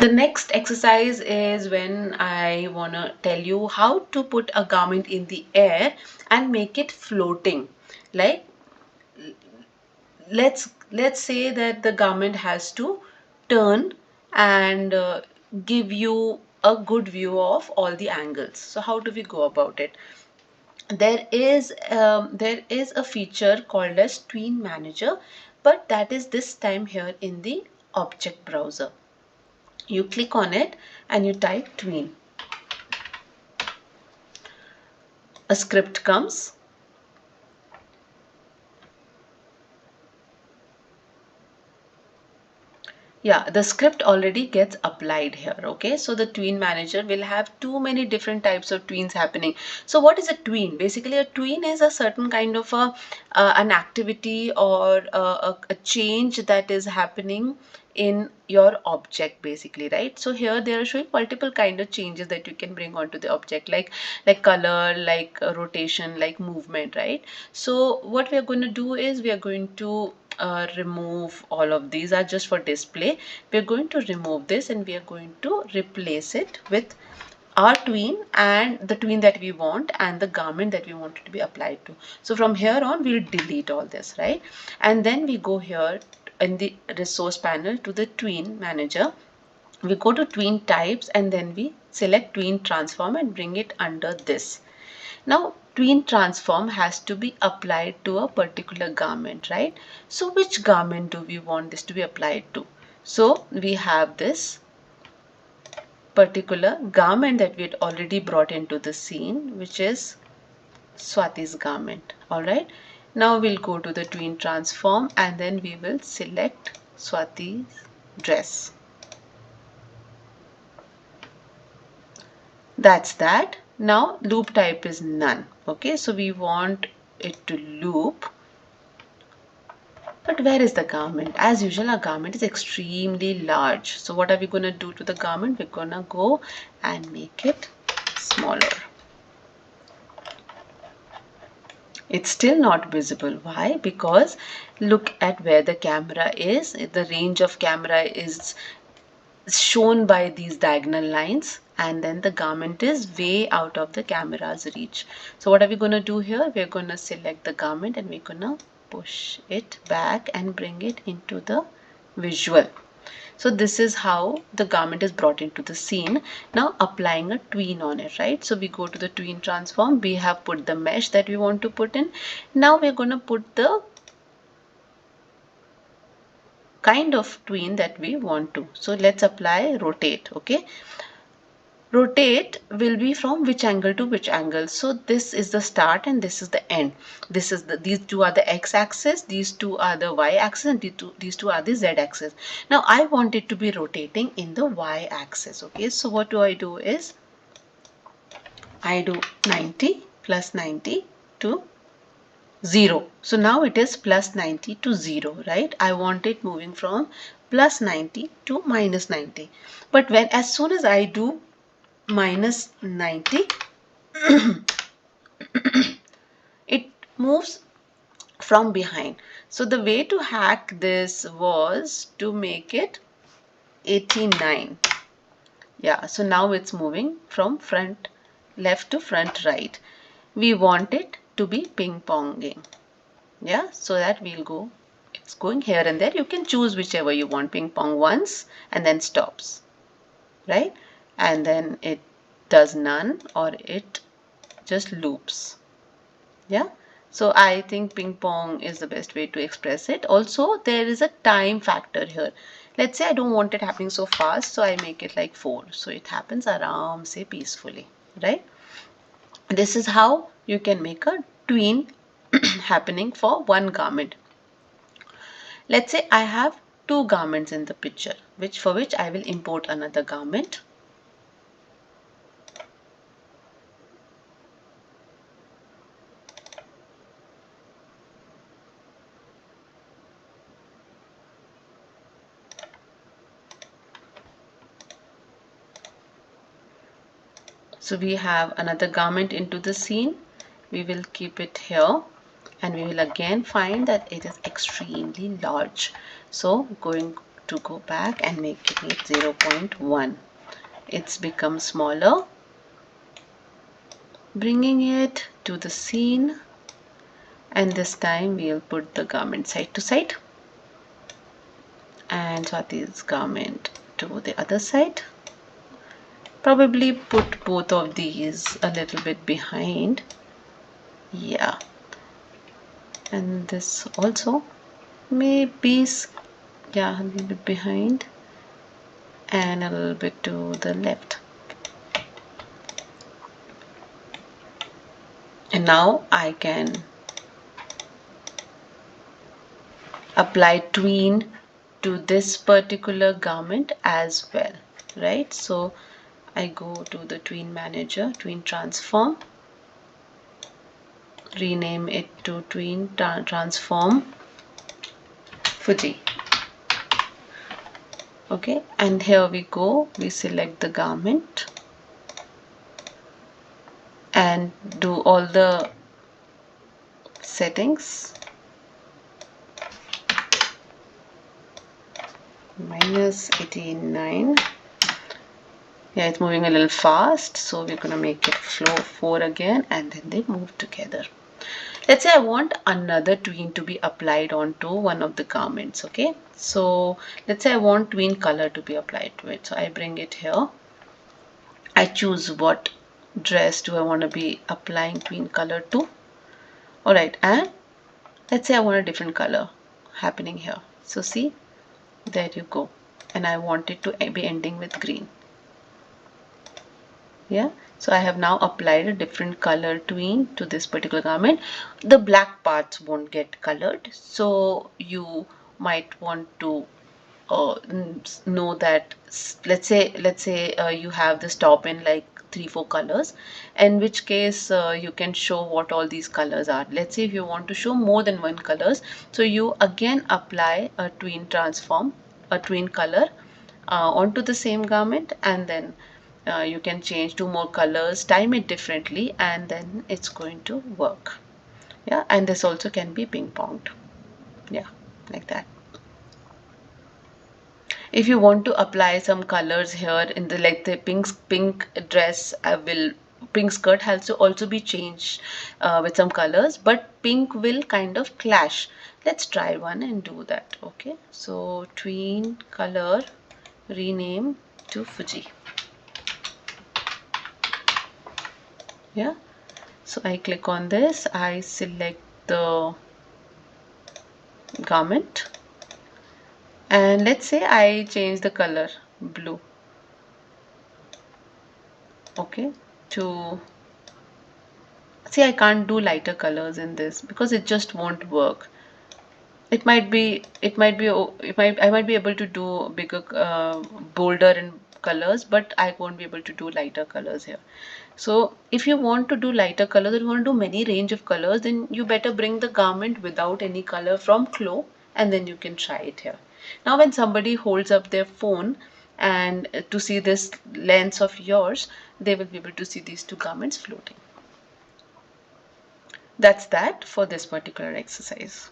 The next exercise is when I want to tell you how to put a garment in the air and make it floating. Like, let's say that the garment has to turn and give you a good view of all the angles. So how do we go about it? There is a feature called as Tween Manager, but that is this time here in the object browser. You click on it and you type Tween. A script comes. Yeah, the script already gets applied here. Okay, so the tween manager will have too many different types of tweens happening. So what is a tween? Basically, a tween is a certain kind of an activity or a change that is happening in your object, basically, right? So here they are showing multiple kind of changes that you can bring onto the object, like color, like rotation, like movement, right? So what we are going to do is we are going to remove all of these. Are just for display. We are going to remove this and we are going to replace it with our tween and the tween that we want and the garment that we want it to be applied to. So from here on we'll delete all this, right? And then we go here in the resource panel to the tween manager. We go to tween types and then we select tween transform and bring it under this. Now, tween transform has to be applied to a particular garment, right? So, which garment do we want this to be applied to? So, we have this particular garment that we had already brought into the scene, which is Swati's garment. Alright. Now, we'll go to the tween transform and then we will select Swati's dress. That's that. Now loop type is none. Okay, so we want it to loop. But where is the garment? As usual, our garment is extremely large. So what are we going to do to the garment? We're going to go and make it smaller. It's still not visible. Why? Because look at where the camera is. The range of camera is shown by these diagonal lines, and then the garment is way out of the camera's reach. So what are we going to do here? We're going to select the garment and we're going to push it back and bring it into the visual. So this is how the garment is brought into the scene. Now applying a tween on it, right? So we go to the tween transform. We have put the mesh that we want to put in. Now we're going to put the kind of tween that we want to. So let's apply rotate. Okay, rotate will be from which angle to which angle. So this is the start and this is the end. This is these two are the x-axis, these two are the y-axis, and these two are the z-axis. Now I want it to be rotating in the y-axis. Okay, so what do is I do 90 plus 90 to 0. So now it is plus 90 to 0, right? I want it moving from plus 90 to minus 90. But as soon as I do minus 90, it moves from behind. So the way to hack this was to make it 89. Yeah, so now it's moving from front left to front right. We want it to be ping-ponging. Yeah, so that we'll go, it's going here and there. You can choose whichever you want. Ping pong once and then stops, right? And then it does none or it just loops. Yeah, so I think ping pong is the best way to express it. Also, there is a time factor here. Let's say I don't want it happening so fast, so I make it like 4, so it happens aram se peacefully, right? This is how you can make a tween happening for one garment. Let's say I have two garments in the picture, for which I will import another garment. So we have another garment into the scene. We will keep it here and we will again find that it is extremely large. So going to go back and make it 0.1. It's become smaller. Bringing it to the scene, and this time we'll put the garment side to side and Swati's garment to the other side. Probably put both of these a little bit behind. Yeah, and this also maybe, yeah, a little bit behind and a little bit to the left. And now I can apply tween to this particular garment as well, right? So I go to the tween manager, tween transform, rename it to tween transform Fuji. Okay, and here we go, we select the garment and do all the settings. -89. Yeah, it's moving a little fast, so we're gonna make it flow 4 again, and then they move together. Let's say I want another tween to be applied onto one of the garments. Okay, so let's say I want tween color to be applied to it, so I bring it here. I choose what dress do I want to be applying tween color to. Alright, and let's say I want a different color happening here. So see, there you go, and I want it to be ending with green. Yeah, so I have now applied a different color tween to this particular garment. The black parts won't get colored, so you might want to know that, let's say you have this top in like 3-4 colors, in which case you can show what all these colors are. Let's say if you want to show more than one colors, so you again apply a tween transform, a tween color onto the same garment, and then you can change 2 more colors, time it differently, and then it's going to work. Yeah, and this also can be ping ponged. Yeah, like that. If you want to apply some colors here in the, like the pink dress will, pink skirt has to also be changed with some colors, but pink will kind of clash. Let's try one and do that. Okay, so tween color, rename to Fuji. Yeah, so I click on this, I select the garment, and let's say I change the color blue, okay, to, see, I can't do lighter colors in this because it just won't work. I might be able to do bigger, bolder in colors, but I won't be able to do lighter colors here. So if you want to do lighter colors, or you want to do many range of colors, then you better bring the garment without any color from Clo, and then you can try it here. Now when somebody holds up their phone and to see this lens of yours, they will be able to see these two garments floating. That's that for this particular exercise.